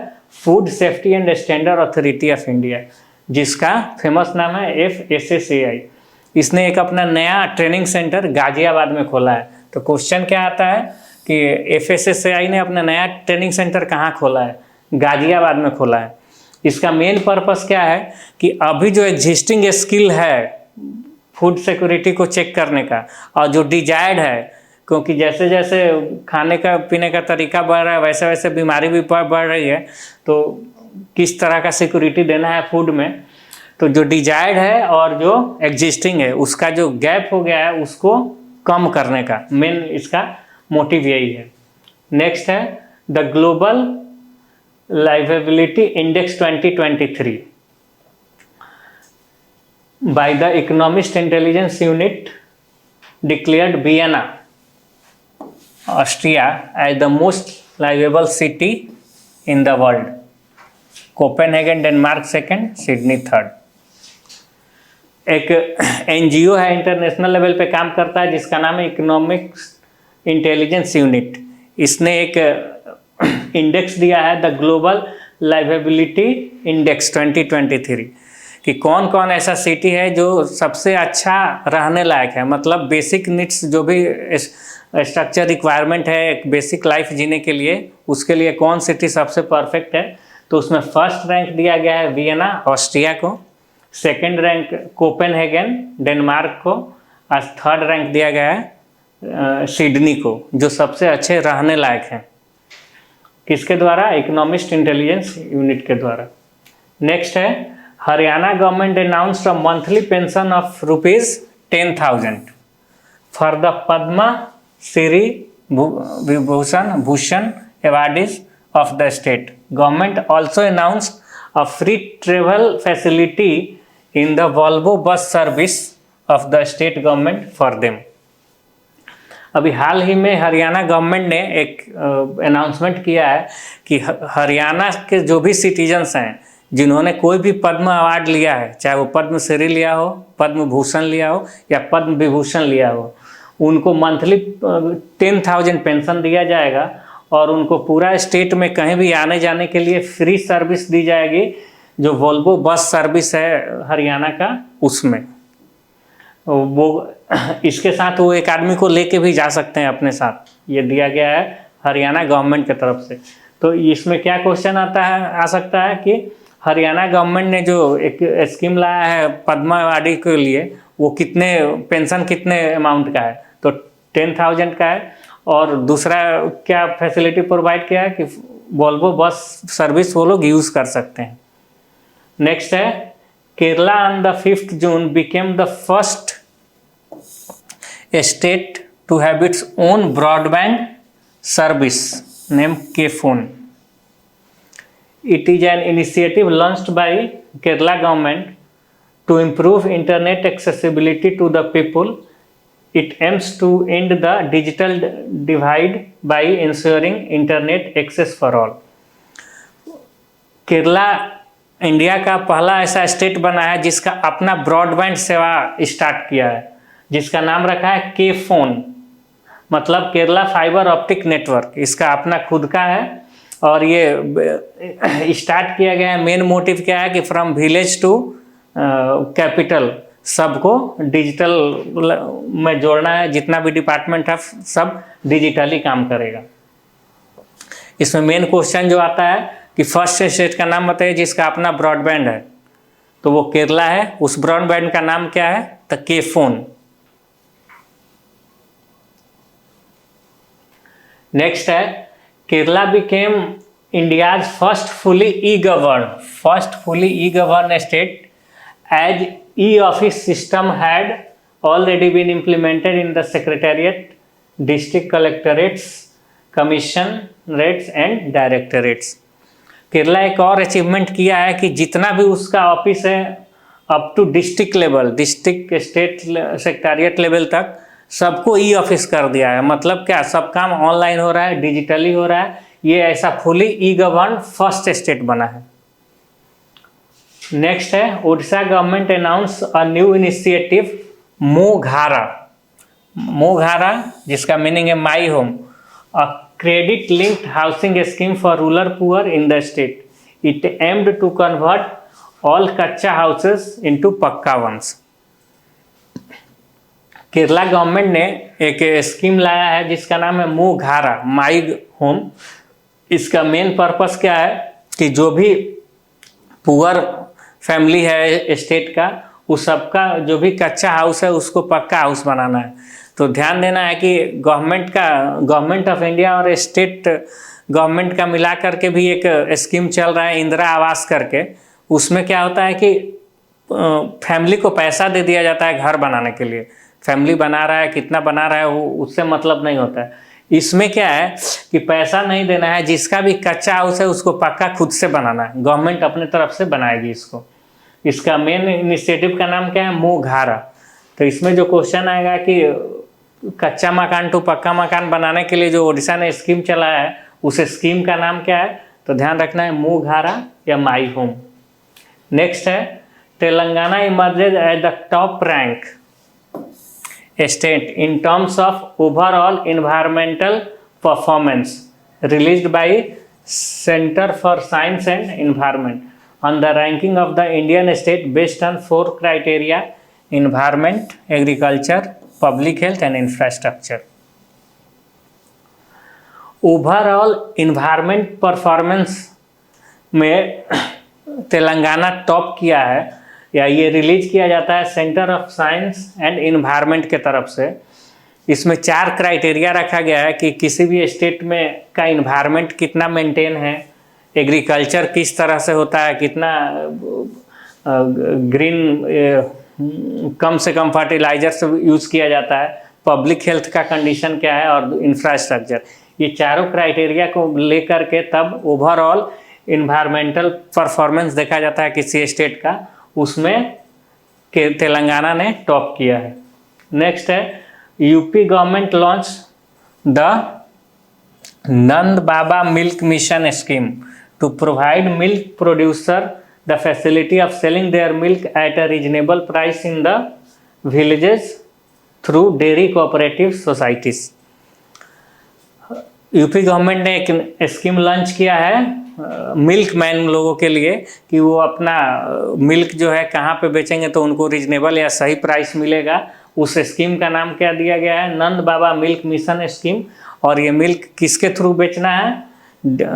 food safety and standard authority of India, जिसका फेमस नाम है FSSAI। इसने एक अपना नया ट्रेनिंग सेंटर गाजियाबाद में खोला है। तो क्वेश्चन क्या आता है कि FSSAI ने अपना नया ट्रेनिंग सेंटर कहाँ खोला है, गाजियाबाद में खोला है। इसका मेन पर्पस क्या है कि अभी जो एग्जिस्टिंग स्किल है फूड सिक्योरिटी को चेक करने का, और जो डिजायर्ड है, क्योंकि जैसे जैसे खाने का पीने का तरीका बढ़ रहा है वैसे वैसे बीमारी भी बढ़ रही है, तो किस तरह का सिक्योरिटी देना है फूड में, तो जो डिजायर्ड है और जो एग्जिस्टिंग है उसका जो गैप हो गया है उसको कम करने का मेन इसका मोटिव यही है। नेक्स्ट है the global liveability index 2023 by the Economist intelligence unit declared Vienna Austria as the most liveable city in the world, Copenhagen Denmark second, Sydney third. एक NGO है इंटरनेशनल लेवल पे काम करता है जिसका नाम है इकोनॉमिक्स इंटेलिजेंस यूनिट। इसने एक इंडेक्स दिया है द ग्लोबल लाइवेबिलिटी इंडेक्स 2023 कि कौन कौन ऐसा सिटी है जो सबसे अच्छा रहने लायक है, मतलब बेसिक नीड्स जो भी स्ट्रक्चर रिक्वायरमेंट है एक बेसिक लाइफ जीने के लिए, उसके लिए कौन सिटी सबसे परफेक्ट है। तो उसमें फर्स्ट रैंक दिया गया है वियना ऑस्ट्रिया को, सेकंड रैंक कोपेनहेगन डेनमार्क को, और थर्ड रैंक दिया गया है सिडनी को, जो सबसे अच्छे रहने लायक हैं। किसके द्वारा? इकोनॉमिस्ट इंटेलिजेंस यूनिट के द्वारा। नेक्स्ट है Haryana government announced a monthly pension of ₹10,000 for the Padma Shri Bhushan awardees of the state. Government also announced a free travel facility in the Volvo bus service of the state government for them. अभी हाल ही में Haryana government ने एक announcement किया है कि हरियाणा के जो भी सिटीजन्स हैं जिन्होंने कोई भी पद्म अवार्ड लिया है, चाहे वो पद्म श्री लिया हो, पद्म भूषण लिया हो या पद्म विभूषण लिया हो, उनको मंथली 10,000 पेंशन दिया जाएगा और उनको पूरा स्टेट में कहीं भी आने जाने के लिए फ्री सर्विस दी जाएगी। जो वोल्वो बस सर्विस है हरियाणा का, उसमें वो इसके साथ वो एक आदमी को लेके भी जा सकते हैं अपने साथ। ये दिया गया है हरियाणा गवर्नमेंट की तरफ से। तो इसमें क्या क्वेश्चन आ सकता है कि हरियाणा गवर्नमेंट ने जो एक स्कीम लाया है पद्मा अवार्डी के लिए, वो कितने पेंशन कितने अमाउंट का है? तो 10,000 का है। और दूसरा क्या फैसिलिटी प्रोवाइड किया है कि वोल्वो बस सर्विस वो लोग यूज़ कर सकते हैं। नेक्स्ट है Kerala on the 5th June became the first state to have its own broadband service name KFone. It is an initiative launched by Kerala government to improve internet accessibility to the people. It aims to end the digital divide by ensuring internet access for all. Kerala India का पहला ऐसा state बना है जिसका अपना broadband सेवा start किया है, जिसका नाम रखा है KFone, मतलब केरला फाइबर ऑप्टिक नेटवर्क। इसका अपना खुद का है और ये स्टार्ट किया गया है। मेन मोटिव क्या है कि फ्रॉम विलेज टू कैपिटल सबको डिजिटल में जोड़ना है। जितना भी डिपार्टमेंट है सब डिजिटली काम करेगा। इसमें मेन क्वेश्चन जो आता है कि फर्स्ट स्टेट का नाम बताइए जिसका अपना ब्रॉडबैंड है, तो वो केरला है। उस ब्रॉडबैंड का नाम क्या है? तो KFone। नेक्स्ट है Kerala became India's first fully e govern state as e-office system had already been implemented in the secretariat, district collectorates, commissionerates and directorates. Kerala एक और अचीवमेंट किया है कि जितना भी उसका ऑफिस है up to district level, district state secretariat level तक सबको ई ऑफिस कर दिया है। मतलब क्या, सब काम ऑनलाइन हो रहा है, डिजिटली हो रहा है। ये ऐसा fully e govern first state बना है। नेक्स्ट है Orissa government announce a new initiative Mo Ghara, जिसका मीनिंग है my home, a credit linked housing scheme for rural poor in the state. It aimed to convert all kutcha houses into pucca ones. Kerala government ने एक scheme लाया है जिसका नाम है मोघारा, माई होम. इसका मेन पर्पस क्या है कि जो भी पुअर फैमिली है स्टेट का, उस सबका जो भी कच्चा हाउस है उसको पक्का हाउस बनाना है. तो ध्यान देना है कि गवर्नमेंट ऑफ इंडिया और स्टेट गवर्नमेंट का मिला करके भी एक स्कीम चल रहा है इंदिरा आवास करके. उसमें क्या होता है कि फैमिली को पैसा दे दिया जाता है घर बनाने के लिए. फैमिली बना रहा है, कितना बना रहा है वो उससे मतलब नहीं होता है. इसमें क्या है कि पैसा नहीं देना है, जिसका भी कच्चा हाउस है उसको पक्का खुद से बनाना है. गवर्नमेंट अपने तरफ से बनाएगी इसको. इसका मेन इनिशिएटिव का नाम क्या है, मोघारा. तो इसमें जो क्वेश्चन आएगा कि कच्चा मकान टू पक्का मकान बनाने के लिए जो उड़ीसा ने स्कीम चलाया है उस स्कीम का नाम क्या है, तो ध्यान रखना है मोघारा या माई होम. नेक्स्ट है Telangana emerges at the top rank state in terms of overall environmental performance released by Center for Science and Environment on the ranking of the Indian state based on 4 criteria: environment, agriculture, public health and infrastructure. Overall environment performance में Telangana top किया है, या ये release किया जाता है centre of science and environment के तरफ से. इसमें 4 क्राइटेरिया रखा गया है कि किसी भी स्टेट में का इन्वायरमेंट कितना मेंटेन है, एग्रीकल्चर किस तरह से होता है, कितना ग्रीन कम से कम फर्टिलाइजर से यूज़ किया जाता है, पब्लिक हेल्थ का कंडीशन क्या है और इंफ्रास्ट्रक्चर, ये चारों क्राइटेरिया को लेकर के तब ओवरऑल इन्वायरमेंटल परफॉर्मेंस देखा जाता है किसी स्टेट का, उसमें के तेलंगाना ने टॉप किया है। नेक्स्ट है UP government launch the Nand Baba milk mission scheme to provide milk producer the facility of selling their milk at a reasonable price in the villages through dairy cooperative societies. UP government ने एक scheme launch किया है milk man लोगों के लिए कि वो अपना मिल्क जो है कहाँ पे बेचेंगे तो उनको रीजनेबल या सही प्राइस मिलेगा। उस स्कीम का नाम क्या दिया गया है, नंद बाबा मिल्क मिशन स्कीम। और ये मिल्क किसके थ्रू बेचना है,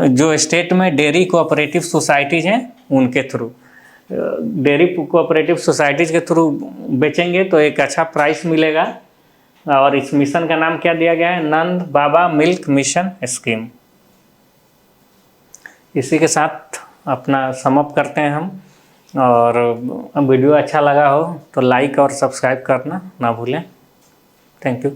जो स्टेट में डेयरी कोऑपरेटिव सोसाइटीज़ हैं उनके थ्रू। डेयरी कोऑपरेटिव सोसाइटीज़ के थ्रू बेचेंगे तो एक अच्छा प्राइस मिलेगा। और इस मिशन का नाम क्या दिया गया है, नंद बाबा मिल्क मिशन स्कीम। इसी के साथ अपना समअप करते हैं हम, और वीडियो अच्छा लगा हो तो लाइक और सब्सक्राइब करना ना भूलें। Thank you.